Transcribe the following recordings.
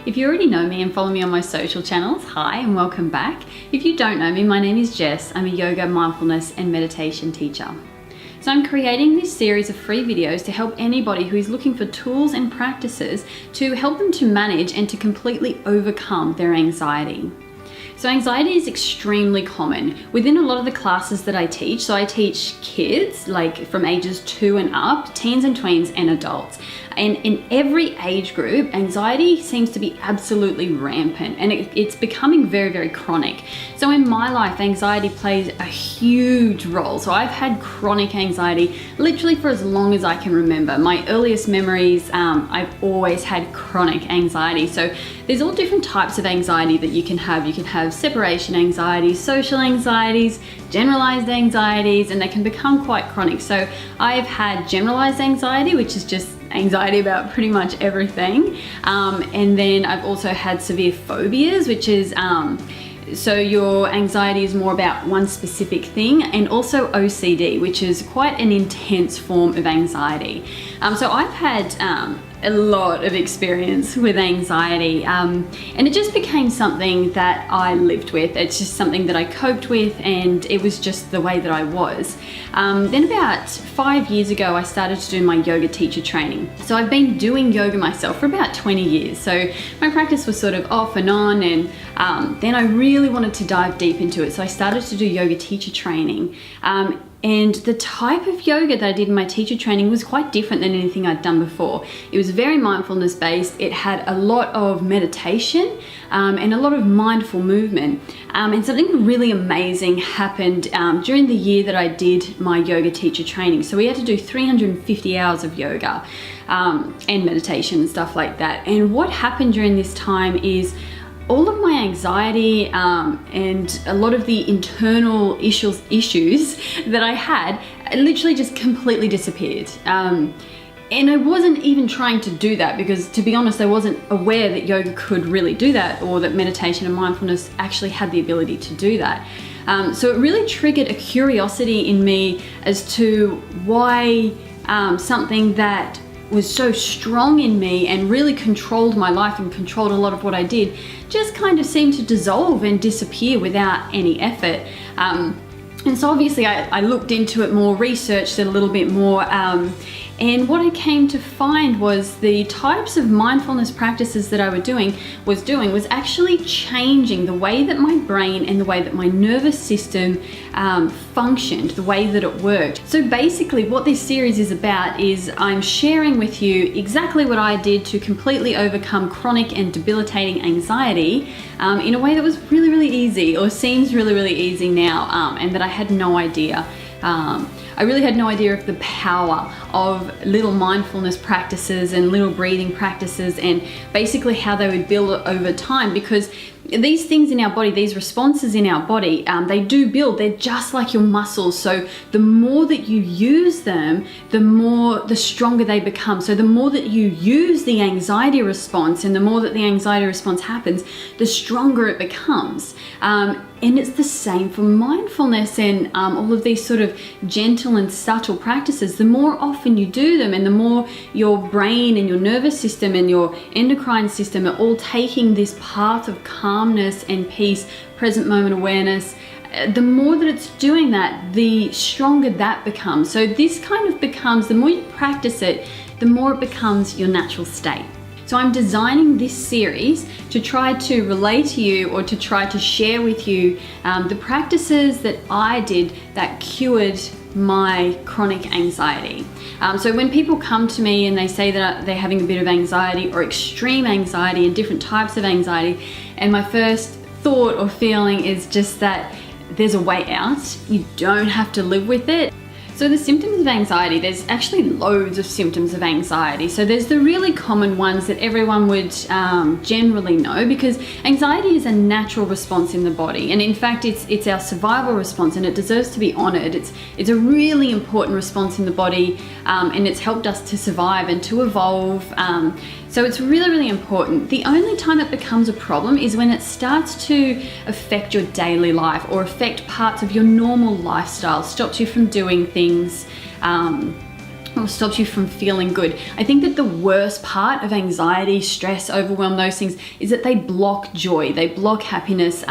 If you already know me and follow me on my social channels, hi and welcome back. If you don't know me, my name is Jess. I'm a yoga, mindfulness and meditation teacher. So I'm creating this series of free videos to help anybody who is looking for tools and practices to help them to manage and to completely overcome their anxiety. So anxiety is extremely common within a lot of the classes that I teach. So I teach kids like from ages 2 and up, teens and tweens and adults. And in every age group, anxiety seems to be absolutely rampant and it's becoming very, very chronic. So in my life, anxiety plays a huge role. So I've had chronic anxiety literally for as long as I can remember. My earliest memories, I've always had chronic anxiety. So there's all different types of anxiety that you can have. You can have separation anxiety, social anxieties, generalized anxieties, and they can become quite chronic. So I've had generalized anxiety, which is just anxiety about pretty much everything. And then I've also had severe phobias, which is so your anxiety is more about one specific thing, and also OCD, which is quite an intense form of anxiety. So I've had a lot of experience with anxiety, and it just became something that I lived with. It's just something that I coped with, and it was just the way that I was. Then about 5 years ago, I started to do my yoga teacher training. So I've been doing yoga myself for about 20 years. So my practice was sort of off and on, and then I really wanted to dive deep into it. So I started to do yoga teacher training. And the type of yoga that I did in my teacher training was quite different than anything I'd done before. It was very mindfulness based. It had a lot of meditation and a lot of mindful movement. And something really amazing happened during the year that I did my yoga teacher training. So we had to do 350 hours of yoga and meditation and stuff like that. And what happened during this time is all of my anxiety and a lot of the internal issues that I had literally just completely disappeared. And I wasn't even trying to do that because, to be honest, I wasn't aware that yoga could really do that, or that meditation and mindfulness actually had the ability to do that. So it really triggered a curiosity in me as to why something that was so strong in me and really controlled my life and controlled a lot of what I did just kind of seemed to dissolve and disappear without any effort. And so obviously I looked into it more, researched it a little bit more, and what I came to find was the types of mindfulness practices that I was doing was actually changing the way that my brain and the way that my nervous system functioned, the way that it worked. So basically what this series is about is I'm sharing with you exactly what I did to completely overcome chronic and debilitating anxiety in a way that was really, really easy, or seems really, really easy now, and that I had no idea. I really had no idea of the power of little mindfulness practices and little breathing practices, and basically how they would build over time, because these things in our body, these responses in our body, they do build. They're just like your muscles. So the more that you use them, the stronger they become. So the more that you use the anxiety response, and the more that the anxiety response happens, the stronger it becomes. And it's the same for mindfulness and all of these sort of gentle and subtle practices. The more often you do them, and the more your brain and your nervous system and your endocrine system are all taking this path of calmness and peace, present moment awareness, the more that it's doing that, the stronger that becomes. So this kind of becomes, the more you practice it, the more it becomes your natural state. So I'm designing this series to try to relay to you, or to try to share with you the practices that I did that cured my chronic anxiety. So when people come to me and they say that they're having a bit of anxiety or extreme anxiety and different types of anxiety, and my first thought or feeling is just that there's a way out. You don't have to live with it. So the symptoms of anxiety, there's actually loads of symptoms of anxiety. So there's the really common ones that everyone would generally know, because anxiety is a natural response in the body. And in fact, it's our survival response, and it deserves to be honored. It's a really important response in the body, and it's helped us to survive and to evolve. So it's really, really important. The only time it becomes a problem is when it starts to affect your daily life, or affect parts of your normal lifestyle, stops you from doing things, or stops you from feeling good. I think that the worst part of anxiety, stress, overwhelm, those things, is that they block joy, they block happiness,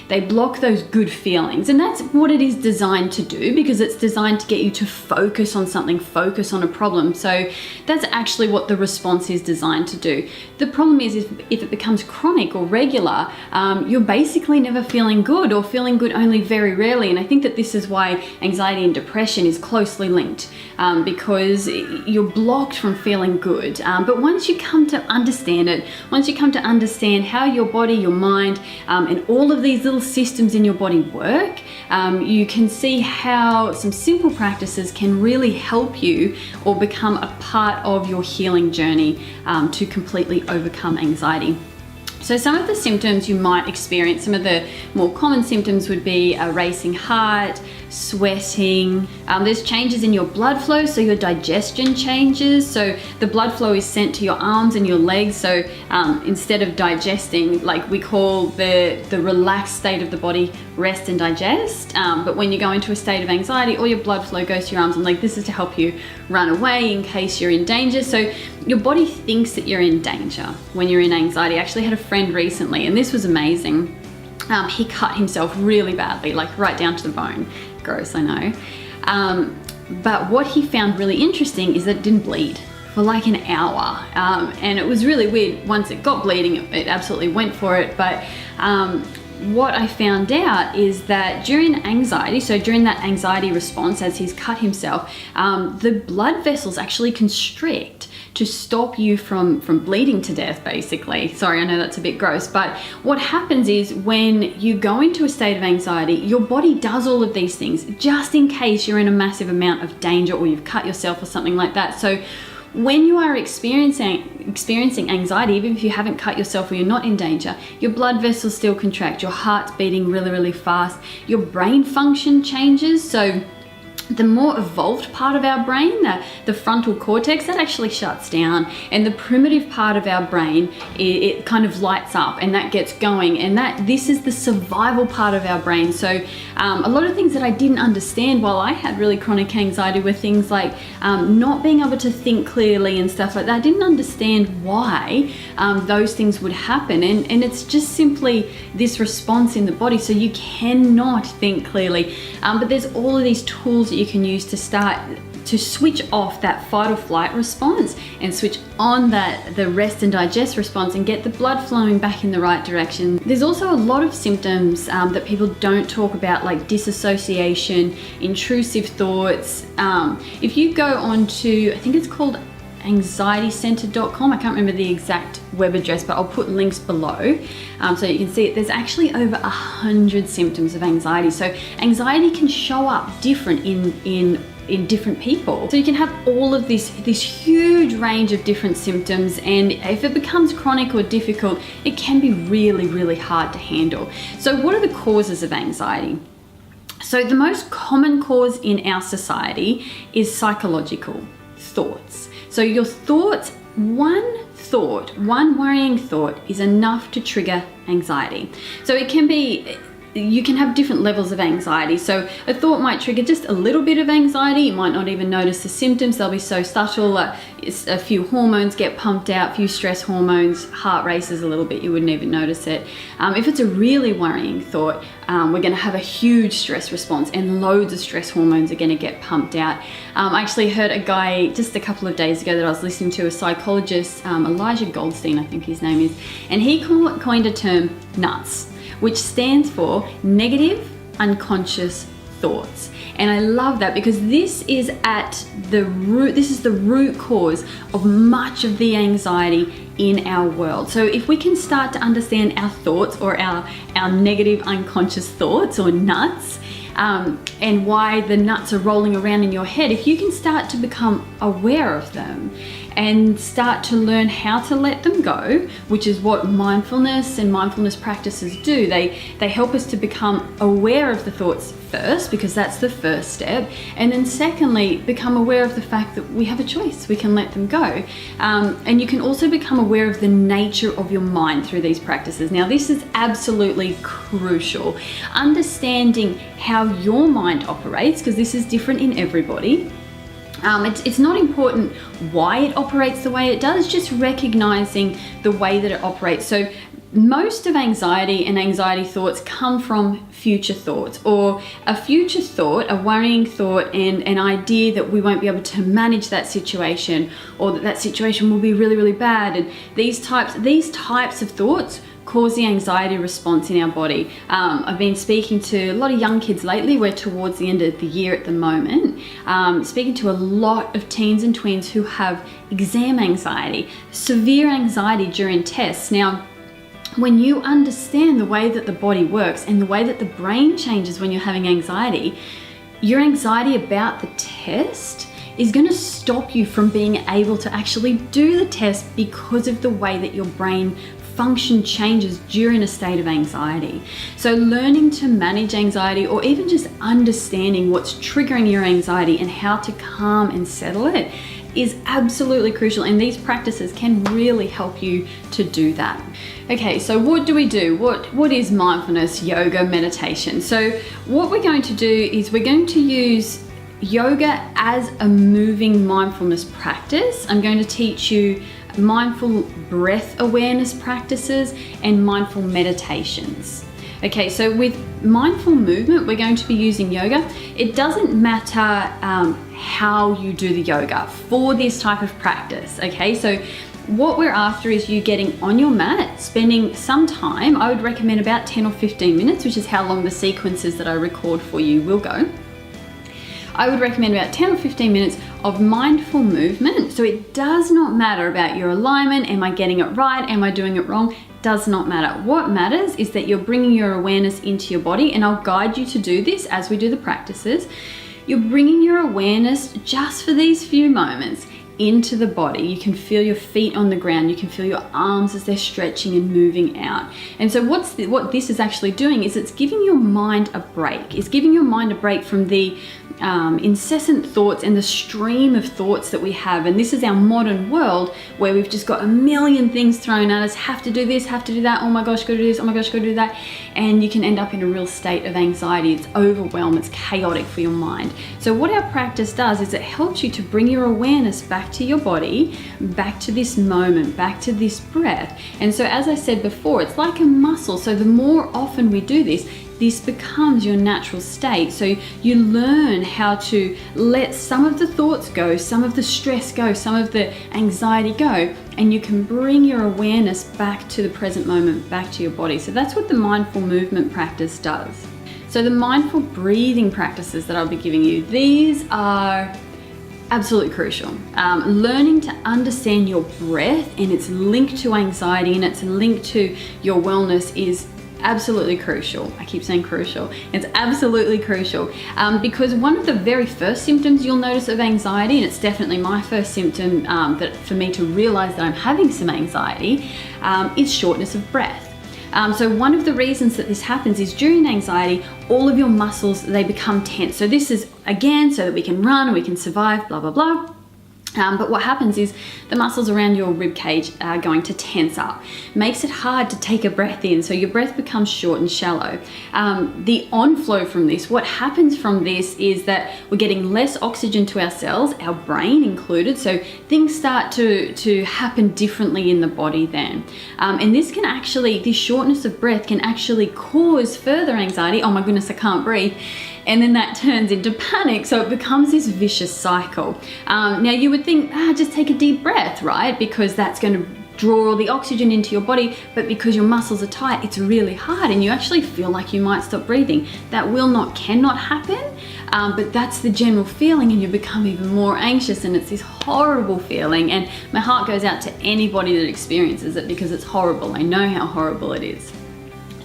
they block those good feelings. And that's what it is designed to do, because it's designed to get you to focus on something, focus on a problem. So that's actually what the response is designed to do. The problem is if it becomes chronic or regular, you're basically never feeling good, or feeling good only very rarely. And I think that this is why anxiety and depression is closely linked, because you're blocked from feeling good. But once you come to understand it, once you come to understand how your body, your mind, and all of these little systems in your body work, you can see how some simple practices can really help you or become a part of your healing journey to completely overcome anxiety. So some of the symptoms you might experience, some of the more common symptoms would be a racing heart, sweating. There's changes in your blood flow, so your digestion changes. So the blood flow is sent to your arms and your legs. So instead of digesting, like we call the relaxed state of the body, rest and digest. But when you go into a state of anxiety, all your blood flow goes to your arms and legs. This is to help you run away in case you're in danger. So your body thinks that you're in danger when you're in anxiety. I actually had a friend recently, and this was amazing. He cut himself really badly, like right down to the bone. Gross, I know. But what he found really interesting is that it didn't bleed for like an hour. And it was really weird. Once it got bleeding, it absolutely went for it. But what I found out is that during anxiety, so during that anxiety response as he's cut himself, the blood vessels actually constrict to stop you from bleeding to death, basically. Sorry, I know that's a bit gross, but what happens is when you go into a state of anxiety, your body does all of these things just in case you're in a massive amount of danger or you've cut yourself or something like that. So when you are experiencing anxiety, even if you haven't cut yourself or you're not in danger, your blood vessels still contract, your heart's beating really, really fast, your brain function changes. So the more evolved part of our brain, the frontal cortex, that actually shuts down, and the primitive part of our brain, it kind of lights up and that gets going, and this is the survival part of our brain. So a lot of things that I didn't understand while I had really chronic anxiety were things like not being able to think clearly and stuff like that. I didn't understand why those things would happen, and it's just simply this response in the body, so you cannot think clearly. But there's all of these tools that you can use to start to switch off that fight or flight response and switch on the rest and digest response and get the blood flowing back in the right direction. There's also a lot of symptoms that people don't talk about, like disassociation, intrusive thoughts. If you go on to, I think it's called anxietycenter.com, I can't remember the exact web address, but I'll put links below so you can see it. There's actually over 100 symptoms of anxiety. So anxiety can show up different in different people. So you can have all of this huge range of different symptoms, and if it becomes chronic or difficult, it can be really, really hard to handle. So what are the causes of anxiety? So the most common cause in our society is psychological thoughts. So your thoughts, one worrying thought is enough to trigger anxiety. So it can be, you can have different levels of anxiety. So a thought might trigger just a little bit of anxiety. You might not even notice the symptoms. They'll be so subtle. A few hormones get pumped out, a few stress hormones, heart races a little bit, you wouldn't even notice it. If it's a really worrying thought, we're going to have a huge stress response, and loads of stress hormones are going to get pumped out. I actually heard a guy just a couple of days ago that I was listening to, a psychologist, Elijah Goldstein, I think his name is, and he coined a term, NUTS, which stands for negative unconscious thoughts. And I love that, because this is at the root, this is the root cause of much of the anxiety in our world. So if we can start to understand our thoughts, or our negative unconscious thoughts, or nuts, and why the nuts are rolling around in your head, if you can start to become aware of them and start to learn how to let them go, which is what mindfulness and mindfulness practices do. They help us to become aware of the thoughts first, because that's the first step, and then secondly, become aware of the fact that we have a choice, we can let them go. And you can also become aware of the nature of your mind through these practices. Now this is absolutely crucial, understanding how your mind operates, because this is different in everybody. It's not important why it operates the way it does, just recognizing the way that it operates. So most of anxiety and anxiety thoughts come from future thoughts, or a future thought, a worrying thought, and an idea that we won't be able to manage that situation, or that situation will be really, really bad. And these types of thoughts cause the anxiety response in our body. I've been speaking to a lot of young kids lately. We're towards the end of the year at the moment. Speaking to a lot of teens and tweens who have exam anxiety, severe anxiety during tests. Now, when you understand the way that the body works and the way that the brain changes when you're having anxiety, your anxiety about the test is going to stop you from being able to actually do the test because of the way that your brain function changes during a state of anxiety. So learning to manage anxiety, or even just understanding what's triggering your anxiety and how to calm and settle it, is absolutely crucial, and these practices can really help you to do that. Okay, so what do we do? What is mindfulness, yoga, meditation? So what we're going to do is we're going to use yoga as a moving mindfulness practice. I'm going to teach you mindful breath awareness practices and mindful meditations. Okay, so with mindful movement, we're going to be using yoga. It doesn't matter how you do the yoga for this type of practice, okay? So what we're after is you getting on your mat, spending some time. I would recommend about 10 or 15 minutes, which is how long the sequences that I record for you will go. I would recommend about 10 or 15 minutes of mindful movement. So it does not matter about your alignment. Am I getting it right? Am I doing it wrong? Does not matter. What matters is that you're bringing your awareness into your body, and I'll guide you to do this as we do the practices. You're bringing your awareness just for these few moments into the body. You can feel your feet on the ground. You can feel your arms as they're stretching and moving out. And so what this is actually doing is it's giving your mind a break. It's giving your mind a break from the incessant thoughts and the stream of thoughts that we have. And this is our modern world where we've just got a million things thrown at us. Have to do this, have to do that. Oh my gosh, go do this. Oh my gosh, go do that. And you can end up in a real state of anxiety. It's overwhelmed. It's chaotic for your mind. So what our practice does is it helps you to bring your awareness back to your body, back to this moment, back to this breath. And so as I said before, it's like a muscle. So the more often we do this becomes your natural state. So you learn how to let some of the thoughts go, some of the stress go, some of the anxiety go, and you can bring your awareness back to the present moment, back to your body. So that's what the mindful movement practice does. So the mindful breathing practices that I'll be giving you, these are absolutely crucial. Learning to understand your breath and its link to anxiety and its link to your wellness is absolutely crucial. I keep saying crucial. It's absolutely crucial because one of the very first symptoms you'll notice of anxiety, and it's definitely my first symptom that for me to realize that I'm having some anxiety, is shortness of breath. So one of the reasons that this happens is during anxiety, all of your muscles, they become tense. So this is, again, so that we can run, we can survive, blah, blah, blah. But what happens is the muscles around your rib cage are going to tense up. Makes it hard to take a breath in, so your breath becomes short and shallow. The onflow from this, what happens from this is that we're getting less oxygen to our cells, our brain included, so things start to happen differently in the body then. And this can actually, this shortness of breath can actually cause further anxiety. Oh my goodness, I can't breathe. And then that turns into panic, so it becomes this vicious cycle. Now you would think, just take a deep breath, right? Because that's going to draw all the oxygen into your body, but because your muscles are tight, it's really hard and you actually feel like you might stop breathing. That cannot happen, but that's the general feeling, and you become even more anxious, and it's this horrible feeling, and my heart goes out to anybody that experiences it because it's horrible. I know how horrible it is.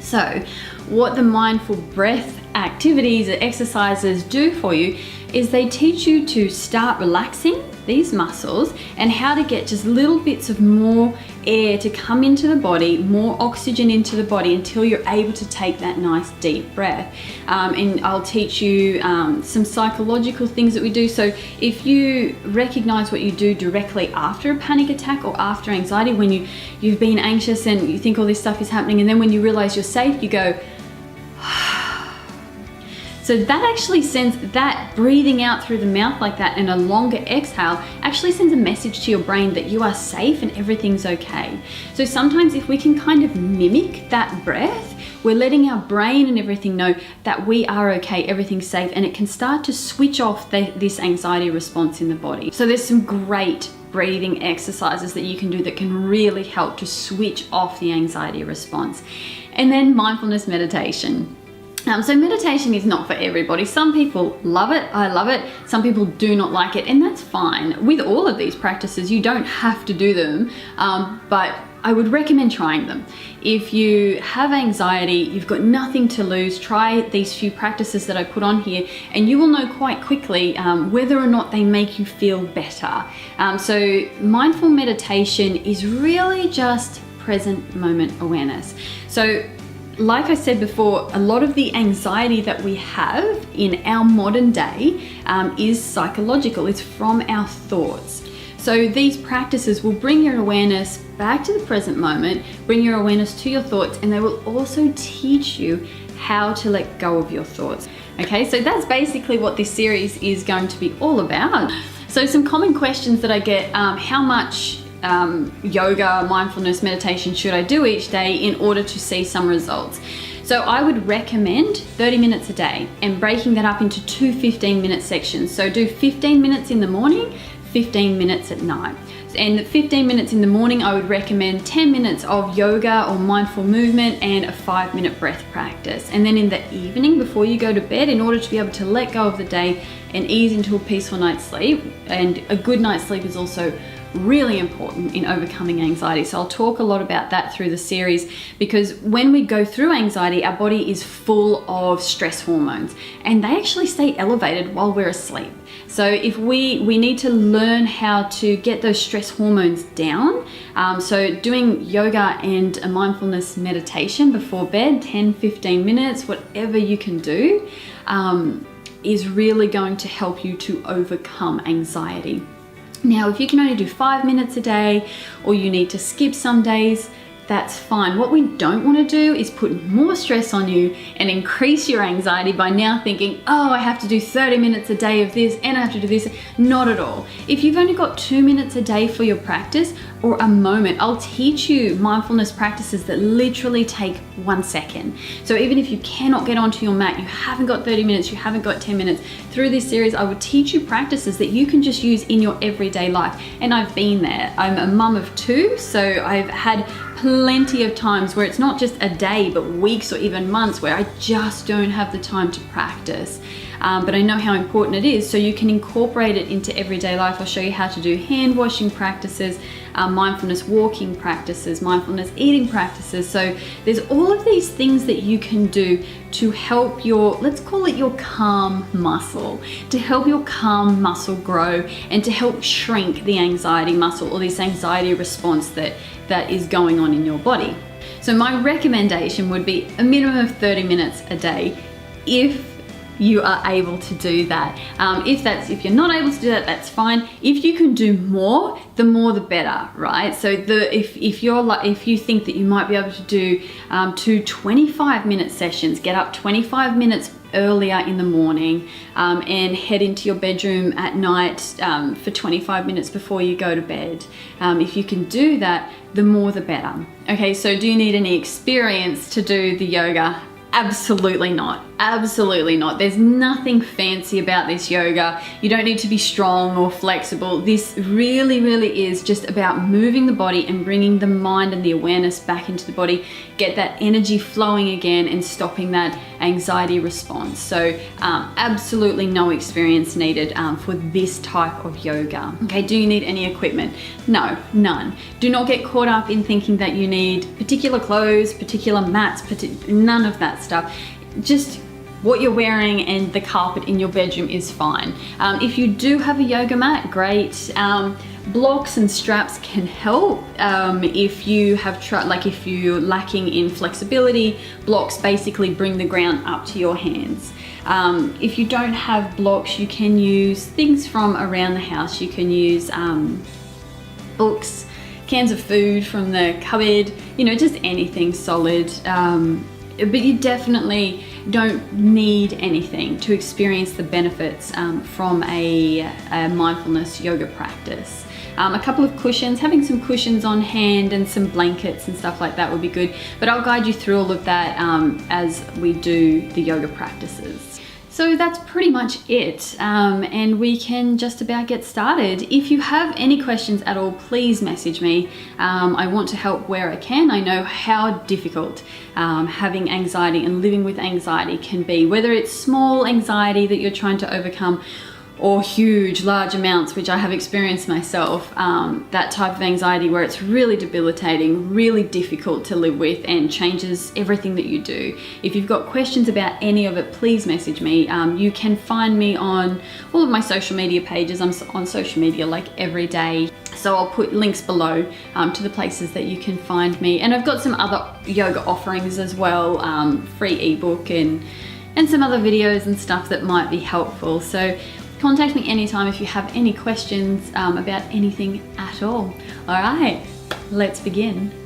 So what the mindful breath activities or exercises do for you is they teach you to start relaxing these muscles and how to get just little bits of more air to come into the body, more oxygen into the body until you're able to take that nice deep breath. And I'll teach you some psychological things that we do. So if you recognize what you do directly after a panic attack or after anxiety, when you've been anxious and you think all this stuff is happening, and then when you realize you're safe, you go, so So that actually sends, that breathing out through the mouth like that and a longer exhale actually sends a message to your brain that you are safe and everything's okay. So sometimes if we can kind of mimic that breath, we're letting our brain and everything know that we are okay, everything's safe, and it can start to switch off this anxiety response in the body. So there's some great breathing exercises that you can do that can really help to switch off the anxiety response. And then mindfulness meditation. So meditation is not for everybody. Some people love it, I love it. Some people do not like it, and that's fine. With all of these practices, you don't have to do them, but I would recommend trying them. If you have anxiety, you've got nothing to lose, try these few practices that I put on here, and you will know quite quickly whether or not they make you feel better. So mindful meditation is really just present moment awareness. So like I said before, a lot of the anxiety that we have in our modern day is psychological. It's from our thoughts. So these practices will bring your awareness back to the present moment, bring your awareness to your thoughts, and they will also teach you how to let go of your thoughts. Okay, so that's basically what this series is going to be all about. So some common questions that I get, how much yoga, mindfulness, meditation should I do each day in order to see some results? So I would recommend 30 minutes a day and breaking that up into two 15-minute sections. So do 15 minutes in the morning, 15 minutes at night. And 15 minutes in the morning, I would recommend 10 minutes of yoga or mindful movement and a 5-minute breath practice. And then in the evening, before you go to bed, in order to be able to let go of the day and ease into a peaceful night's sleep, and a good night's sleep is also really important in overcoming anxiety. So I'll talk a lot about that through the series, because when we go through anxiety, our body is full of stress hormones and they actually stay elevated while we're asleep. So if we need to learn how to get those stress hormones down. So doing yoga and a mindfulness meditation before bed, 10-15 minutes, whatever you can do, is really going to help you to overcome anxiety. Now, if you can only do 5 minutes a day, or you need to skip some days, that's fine. What we don't want to do is put more stress on you and increase your anxiety by now thinking, oh, I have to do 30 minutes a day of this and I have to do this. Not at all. If you've only got 2 minutes a day for your practice, or a moment, I'll teach you mindfulness practices that literally take 1 second. So even if you cannot get onto your mat, you haven't got 30 minutes, you haven't got 10 minutes, through this series I will teach you practices that you can just use in your everyday life. And I've been there. I'm a mum of 2, so I've had plenty of times where it's not just a day, but weeks or even months where I just don't have the time to practice. But I know how important it is, so you can incorporate it into everyday life. I'll show you how to do hand washing practices, mindfulness walking practices, mindfulness eating practices. So there's all of these things that you can do to help your, let's call it your calm muscle, to help your calm muscle grow and to help shrink the anxiety muscle, or this anxiety response that is going on in your body. So my recommendation would be a minimum of 30 minutes a day if you are able to do that. If you're not able to do that, that's fine. If you can do more, the more the better, right? So if you think that you might be able to do 2 25-minute sessions, get up 25 minutes earlier in the morning and head into your bedroom at night for 25 minutes before you go to bed. If you can do that, the more the better. Okay, so do you need any experience to do the yoga? Absolutely not. Absolutely not. There's nothing fancy about this yoga. You don't need to be strong or flexible. This really, really is just about moving the body and bringing the mind and the awareness back into the body, get that energy flowing again and stopping that anxiety response. So absolutely no experience needed for this type of yoga. Okay, do you need any equipment? No, none. Do not get caught up in thinking that you need particular clothes, particular mats, none of that stuff. Just what you're wearing and the carpet in your bedroom is fine. If you do have a yoga mat, great. Blocks and straps can help. If you have if you're lacking in flexibility, blocks basically bring the ground up to your hands. If you don't have blocks, you can use things from around the house. You can use books, cans of food from the cupboard, you know, just anything solid. but you definitely don't need anything to experience the benefits from a mindfulness yoga practice. A couple of cushions, having some cushions on hand and some blankets and stuff like that would be good, but I'll guide you through all of that as we do the yoga practices. So that's pretty much it, and we can just about get started. If you have any questions at all, please message me. I want to help where I can. I know how difficult having anxiety and living with anxiety can be, whether it's small anxiety that you're trying to overcome or huge, large amounts, which I have experienced myself, that type of anxiety where it's really debilitating, really difficult to live with and changes everything that you do. If you've got questions about any of it, please message me. You can find me on all of my social media pages. I'm on social media like every day. So I'll put links below to the places that you can find me. And I've got some other yoga offerings as well, free ebook and some other videos and stuff that might be helpful. So contact me anytime if you have any questions about anything at all. All right, let's begin.